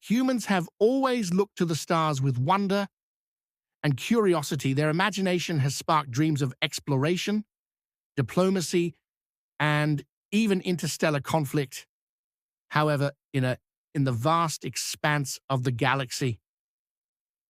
Humans have always looked to the stars with wonder and curiosity. Their imagination has sparked dreams of exploration, diplomacy, and even interstellar conflict. However, in the vast expanse of the galaxy,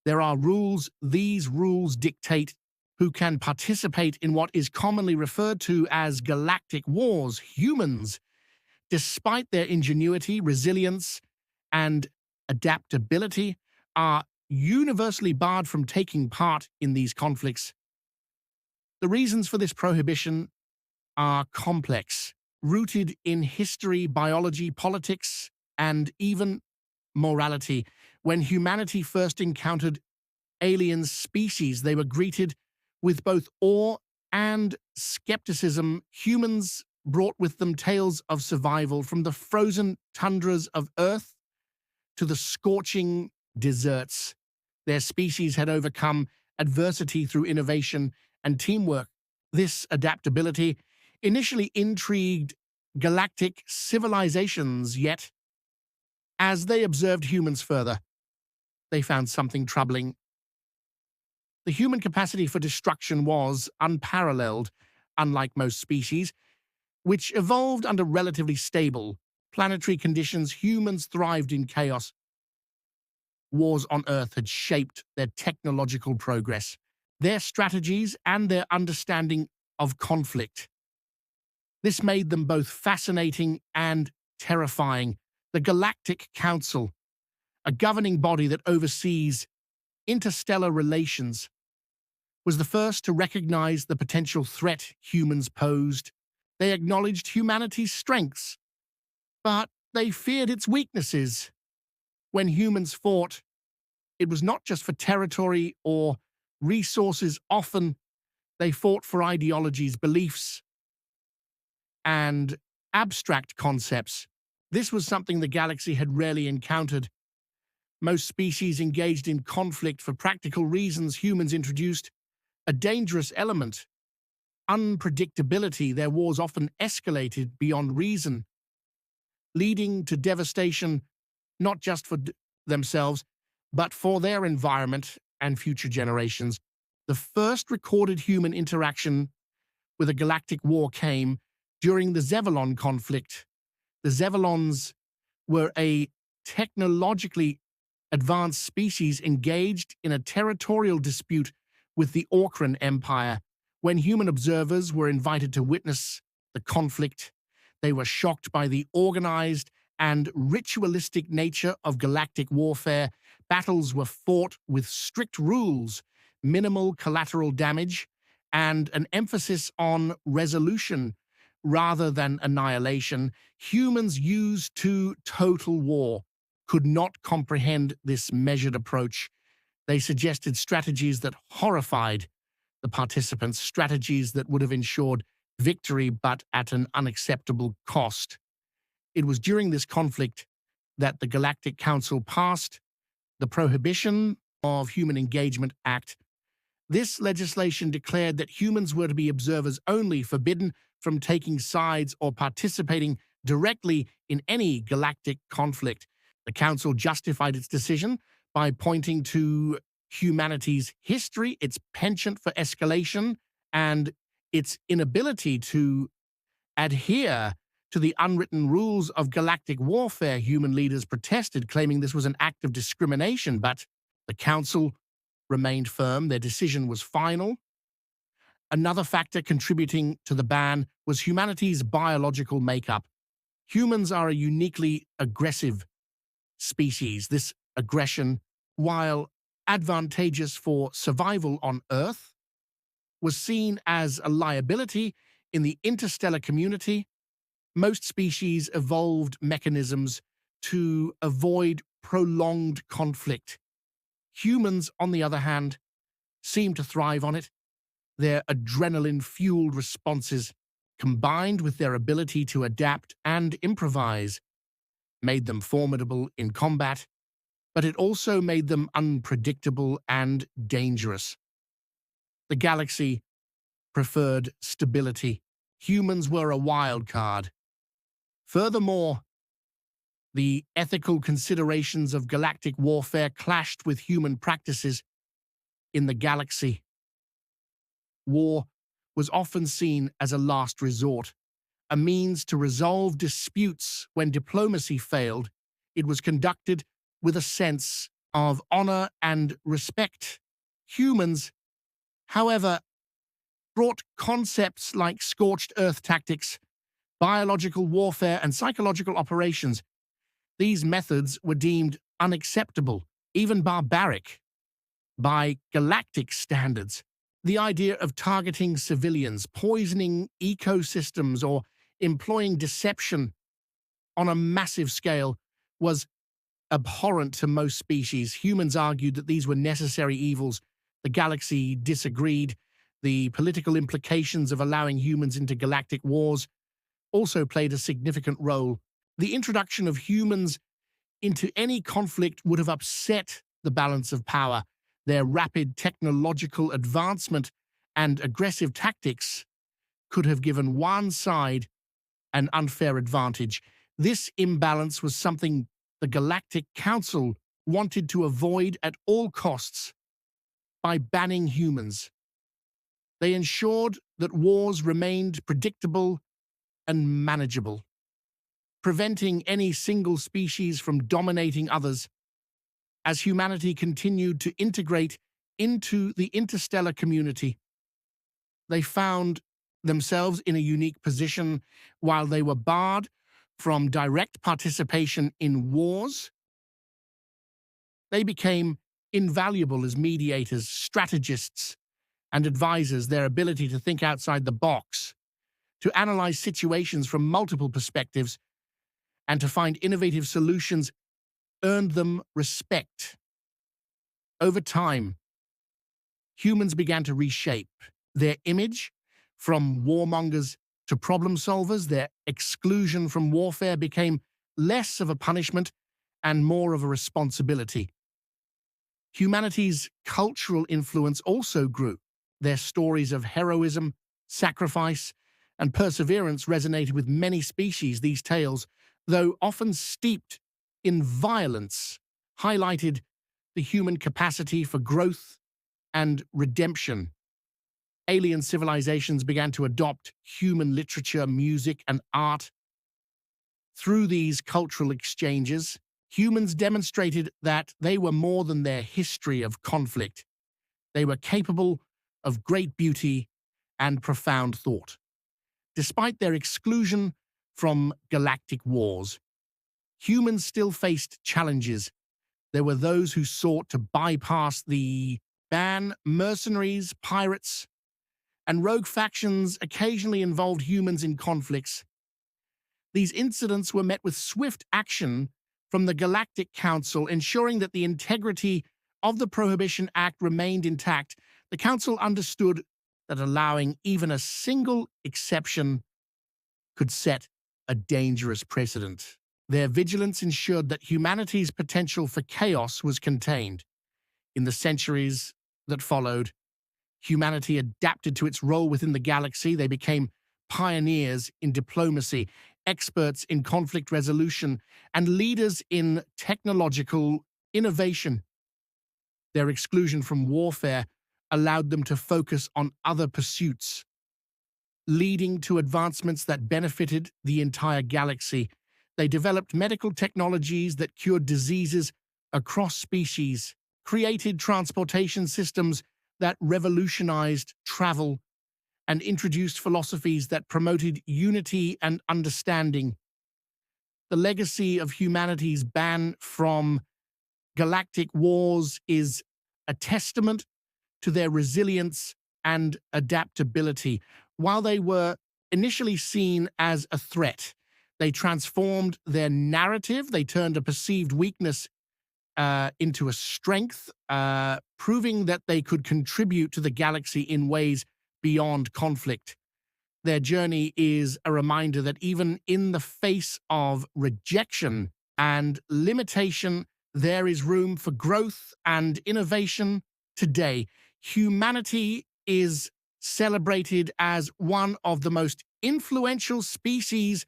there are rules. These rules dictate who can participate in what is commonly referred to as galactic wars. Humans, despite their ingenuity, resilience, and adaptability, are universally barred from taking part in these conflicts. The reasons for this prohibition are complex, rooted in history, biology, politics, and even morality. When humanity first encountered alien species, they were greeted with both awe and skepticism. Humans brought with them tales of survival, from the frozen tundras of Earth to the scorching deserts. Their species had overcome adversity through innovation and teamwork. This adaptability initially intrigued galactic civilizations, yet, as they observed humans further, they found something troubling. The human capacity for destruction was unparalleled, unlike most species, which evolved under relatively stable planetary conditions. Humans thrived in chaos. Wars on Earth had shaped their technological progress, their strategies, and their understanding of conflict. This made them both fascinating and terrifying. The Galactic Council, a governing body that oversees interstellar relations, was the first to recognize the potential threat humans posed. They acknowledged humanity's strengths, but they feared its weaknesses. When humans fought, it was not just for territory or resources. Often, they fought for ideologies, beliefs, and abstract concepts. This was something the galaxy had rarely encountered. Most species engaged in conflict for practical reasons. Humans introduced a dangerous element: unpredictability. Their wars often escalated beyond reason, leading to devastation not just for themselves, but for their environment and future generations. The first recorded human interaction with a galactic war came during the Zevlon conflict. The Zevlons were a technologically advanced species engaged in a territorial dispute with the Orkran Empire. When human observers were invited to witness the conflict, they were shocked by the organized and ritualistic nature of galactic warfare. Battles were fought with strict rules, minimal collateral damage, and an emphasis on resolution rather than annihilation. Humans used to total war could not comprehend this measured approach. They suggested strategies that horrified the participants, strategies that would have ensured victory but at an unacceptable cost. It was during this conflict that the Galactic Council passed the Prohibition of Human Engagement Act. This legislation declared that humans were to be observers only, forbidden from taking sides or participating directly in any galactic conflict. The Council justified its decision by pointing to humanity's history, its penchant for escalation, and its inability to adhere to the unwritten rules of galactic warfare. Human leaders protested, claiming this was an act of discrimination, but the Council remained firm. Their decision was final. Another factor contributing to the ban was humanity's biological makeup. Humans are a uniquely aggressive species. This aggression, while advantageous for survival on Earth, was seen as a liability in the interstellar community. Most species evolved mechanisms to avoid prolonged conflict. Humans, on the other hand, seem to thrive on it. Their adrenaline-fueled responses, combined with their ability to adapt and improvise, made them formidable in combat, but it also made them unpredictable and dangerous. The galaxy preferred stability. Humans were a wild card. Furthermore, The ethical considerations of galactic warfare clashed with human practices in the galaxy. War was often seen as a last resort, a means to resolve disputes when diplomacy failed. It was conducted with a sense of honor and respect. Humans, however, brought concepts like scorched earth tactics, biological warfare, and psychological operations. These methods were deemed unacceptable, even barbaric, by galactic standards. The idea of targeting civilians, poisoning ecosystems, or employing deception on a massive scale was abhorrent to most species. Humans argued that these were necessary evils. The galaxy disagreed. The political implications of allowing humans into galactic wars also played a significant role. The introduction of humans into any conflict would have upset the balance of power. Their rapid technological advancement and aggressive tactics could have given one side an unfair advantage. This imbalance was something the Galactic Council wanted to avoid at all costs by banning humans. They ensured that wars remained predictable and manageable, preventing any single species from dominating others. As humanity continued to integrate into the interstellar community, they found themselves in a unique position. While they were barred from direct participation in wars, they became invaluable as mediators, strategists, and advisors. Their ability to think outside the box, to analyze situations from multiple perspectives, and to find innovative solutions earned them respect. Over time, humans began to reshape their image from warmongers to problem solvers. Their exclusion from warfare became less of a punishment and more of a responsibility. Humanity's cultural influence also grew. Their stories of heroism, sacrifice, and perseverance resonated with many species. These tales, though often steeped in violence, highlighted the human capacity for growth and redemption. Alien civilizations began to adopt human literature, music, and art. Through these cultural exchanges, humans demonstrated that they were more than their history of conflict. They were capable of great beauty and profound thought. Despite their exclusion from galactic wars, humans still faced challenges. There were those who sought to bypass the ban. Mercenaries, pirates, and rogue factions occasionally involved humans in conflicts. These incidents were met with swift action from the Galactic Council, ensuring that the integrity of the Prohibition Act remained intact. The Council understood that allowing even a single exception could set a dangerous precedent. Their vigilance ensured that humanity's potential for chaos was contained. In the centuries that followed, humanity adapted to its role within the galaxy. They became pioneers in diplomacy, experts in conflict resolution, and leaders in technological innovation. Their exclusion from warfare allowed them to focus on other pursuits, leading to advancements that benefited the entire galaxy. They developed medical technologies that cured diseases across species, created transportation systems that revolutionized travel, and introduced philosophies that promoted unity and understanding. The legacy of humanity's ban from galactic wars is a testament to their resilience and adaptability. While they were initially seen as a threat, they transformed their narrative. They turned a perceived weakness into a strength, proving that they could contribute to the galaxy in ways beyond conflict. Their journey is a reminder that even in the face of rejection and limitation, there is room for growth and innovation. Today, humanity is celebrated as one of the most influential species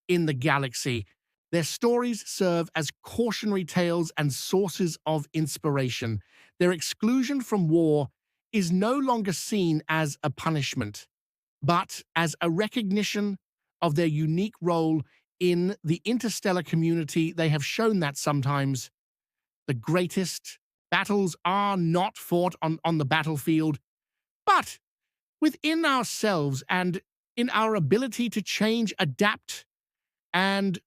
in the galaxy. Their stories serve as cautionary tales and sources of inspiration. Their exclusion from war is no longer seen as a punishment, but as a recognition of their unique role in the interstellar community. They have shown that sometimes the greatest battles are not fought on the battlefield, but within ourselves and in our ability to change, adapt, and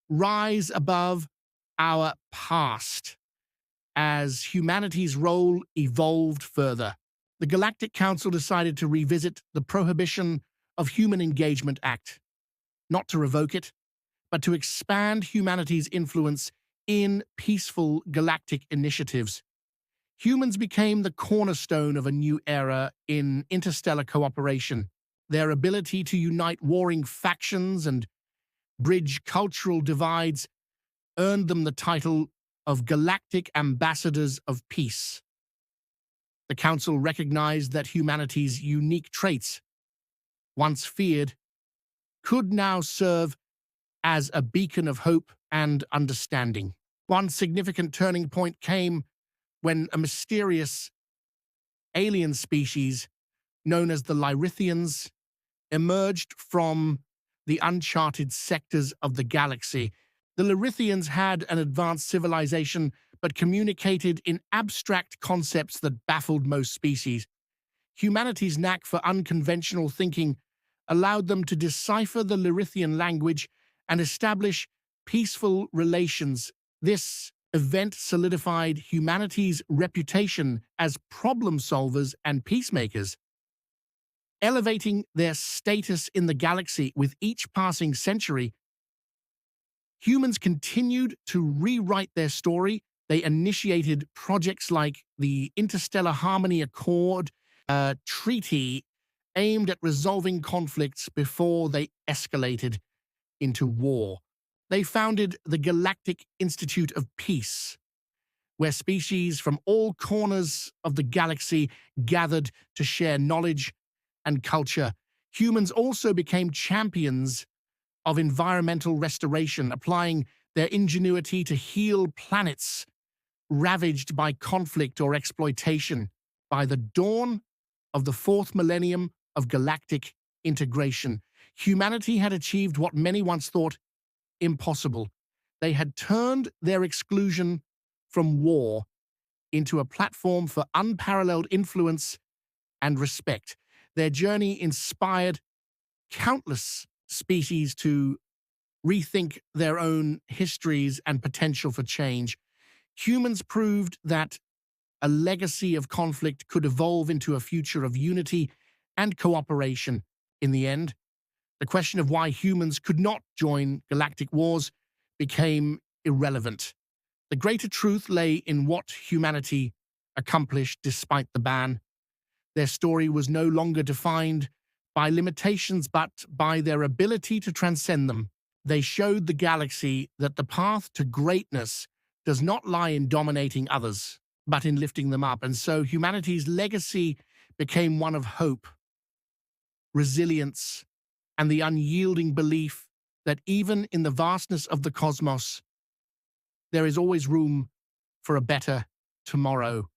rise above our past as humanity's role evolved further. The Galactic Council decided to revisit the Prohibition of Human Engagement Act, not to revoke it, but to expand humanity's influence in peaceful galactic initiatives. Humans became the cornerstone of a new era in interstellar cooperation. Their ability to unite warring factions and bridge cultural divides earned them the title of Galactic Ambassadors of Peace. The Council recognized that humanity's unique traits, once feared, could now serve as a beacon of hope and understanding. One significant turning point came when a mysterious alien species known as the Lyrithians emerged from the uncharted sectors of the galaxy. The Lyrithians had an advanced civilization, but communicated in abstract concepts that baffled most species. Humanity's knack for unconventional thinking allowed them to decipher the Lyrithian language and establish peaceful relations. This event solidified humanity's reputation as problem solvers and peacemakers, elevating their status in the galaxy. With each passing century, humans continued to rewrite their story. They initiated projects like the Interstellar Harmony Accord, a treaty aimed at resolving conflicts before they escalated into war. They founded the Galactic Institute of Peace, where species from all corners of the galaxy gathered to share knowledge and culture. Humans also became champions of environmental restoration, applying their ingenuity to heal planets ravaged by conflict or exploitation. By the dawn of the fourth millennium of galactic integration, humanity had achieved what many once thought impossible. They had turned their exclusion from war into a platform for unparalleled influence and respect. Their journey inspired countless species to rethink their own histories and potential for change. Humans proved that a legacy of conflict could evolve into a future of unity and cooperation. In the end, the question of why humans could not join galactic wars became irrelevant. The greater truth lay in what humanity accomplished despite the ban. Their story was no longer defined by limitations, but by their ability to transcend them. They showed the galaxy that the path to greatness does not lie in dominating others, but in lifting them up. And so humanity's legacy became one of hope, resilience, and the unyielding belief that even in the vastness of the cosmos, there is always room for a better tomorrow.